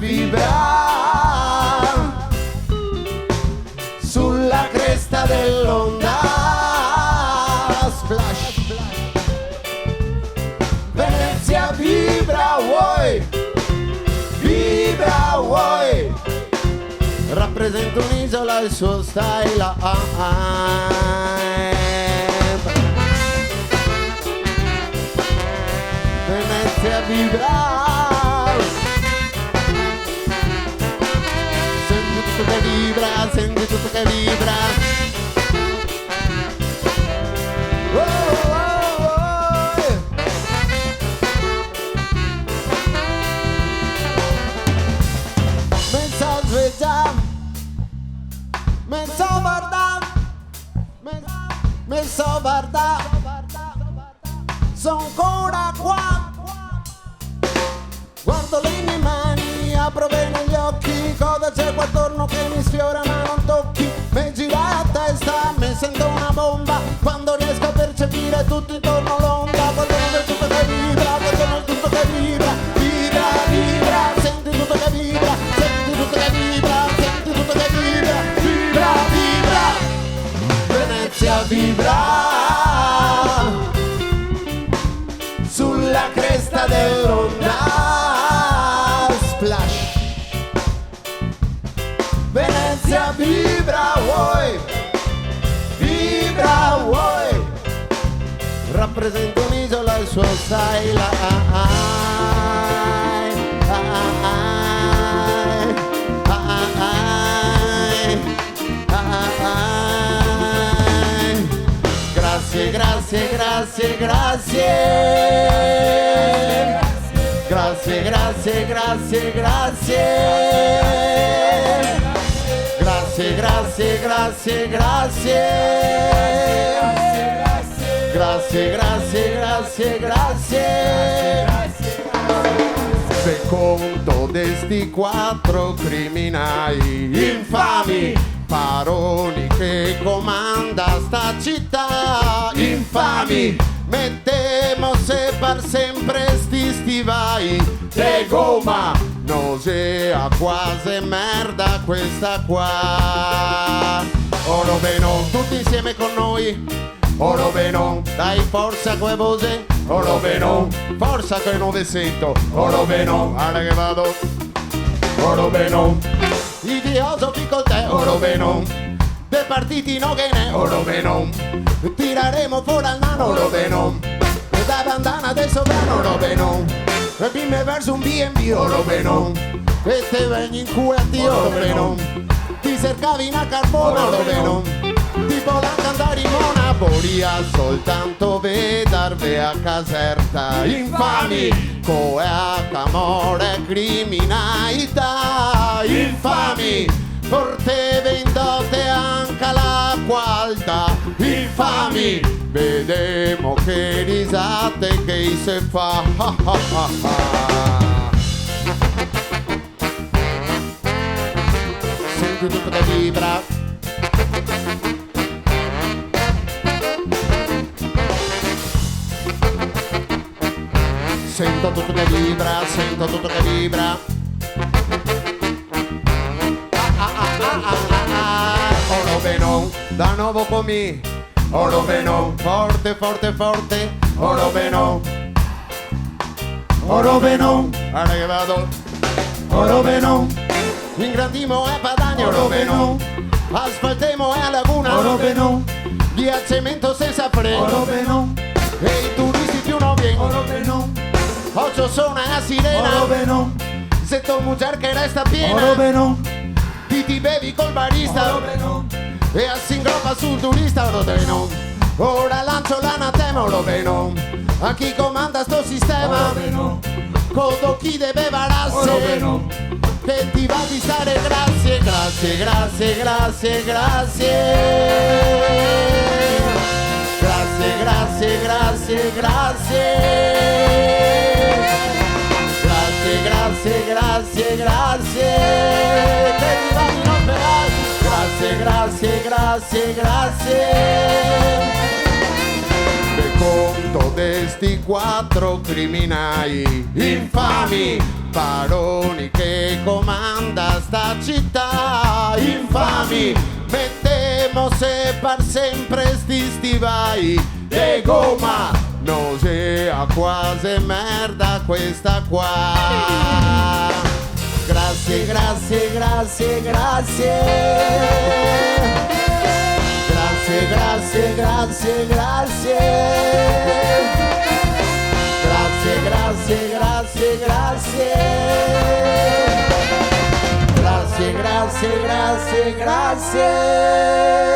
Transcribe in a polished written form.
vibrare sulla cresta dell'onda. Splash. Venezia vibra, vuoi? Vibra, vuoi? Rappresenta un'isola, il suo style. Venezia vibra. Senti tutto che vibra, senti tutto che vibra. Oh, oh, oh. Mensa sveglia, mensa guarda, mensa guarda, sono ancora qua. Guardo le mie mani, apro bene gli occhi, cosa c'è qua attorno che mi sfiora ma non tocchi. Mi gira la testa, mi sento una bomba, quando riesco a percepire tutto intorno l'onda. Quando non è tutto che vibra, quando non è tutto che vibra, vibra, vibra, senti tutto che vibra, senti tutto che vibra, senti tutto che vibra, vibra, vibra. Venezia vibra sulla cresta dell'onda. Splash. Venezia vibra, vuoi? Vibra, vuoi? Rappresenta un'isola, il suo style. Grazie, grazie, grazie, grazie. Grazie, grazie, grazie, grazie. Grazie, grazie, grazie, grazie. Grazie, grazie, grazie, grazie. Secondo desti 4 criminali infami, paroni che comanda sta città. Infami, mettemo se per sempre sti stivai de gomma, nausea quasi merda questa qua. Oro bene, tutti insieme con noi. Oro bene, dai forza come voce. Oro bene, forza che non vi sento. Oro bene, guarda che vado. Oro bene, idiosofi col te. Oro bene, dei partiti no che ne. Oro bene, tireremo fuori al nano. Oro bene, da bandana del sovrano. Oro bene, e bimbe verso un B&B. Oro bene, e te vegni in cui a Dio. Oro bene, ti cercavi in a carbone. Oro bene, tipo la cantare in Monapolia, soltanto vedervi a caserta. Infami, coe a camore criminalità. Infami, porteve in dote anche l'acqua alta. Infami, vedemo che risate che se fa. Senti tutto che vibra. Sento tutto che vibra, sento tutto che vibra. Oro bene, da nuovo con me. Oro bene, forte, forte, forte. Oro bene, oro bene, guarda che vado. Oro bene, ingrandimo e Padagno. Oro bene, asfaltemo e a Laguna. Oro bene, ghiacciamento senza freno. Oro bene, e i turisti più non vengono. Oro bene, ocho sono a sirena. Oro bene, se tu mujer che resta piena. Oro bene, ti bevi col barista. Oro bene, e assingropa sul turista. Oro bene, ora lancio l'anatema. Oro bene, a chi comanda sto sistema. Oro bene, codo chi deve vararsi. Oro bene, che ti va di stare. Grazie, grazie, grazie, grazie, grazie. Grazie, grazie, grazie, grazie. Grazie, grazie, grazie, grazie. Che mi vanno non per. Grazie, grazie, grazie, grazie. Secondo desti 4 criminali infami, paroni che se par sempre sti stivai de gomma, non sia quasi merda questa qua. Grazie, grazie, grazie, grazie. Grazie, grazie, grazie, grazie. Grazie, grazie, grazie, grazie. Grazie, grazie, grazie, grazie.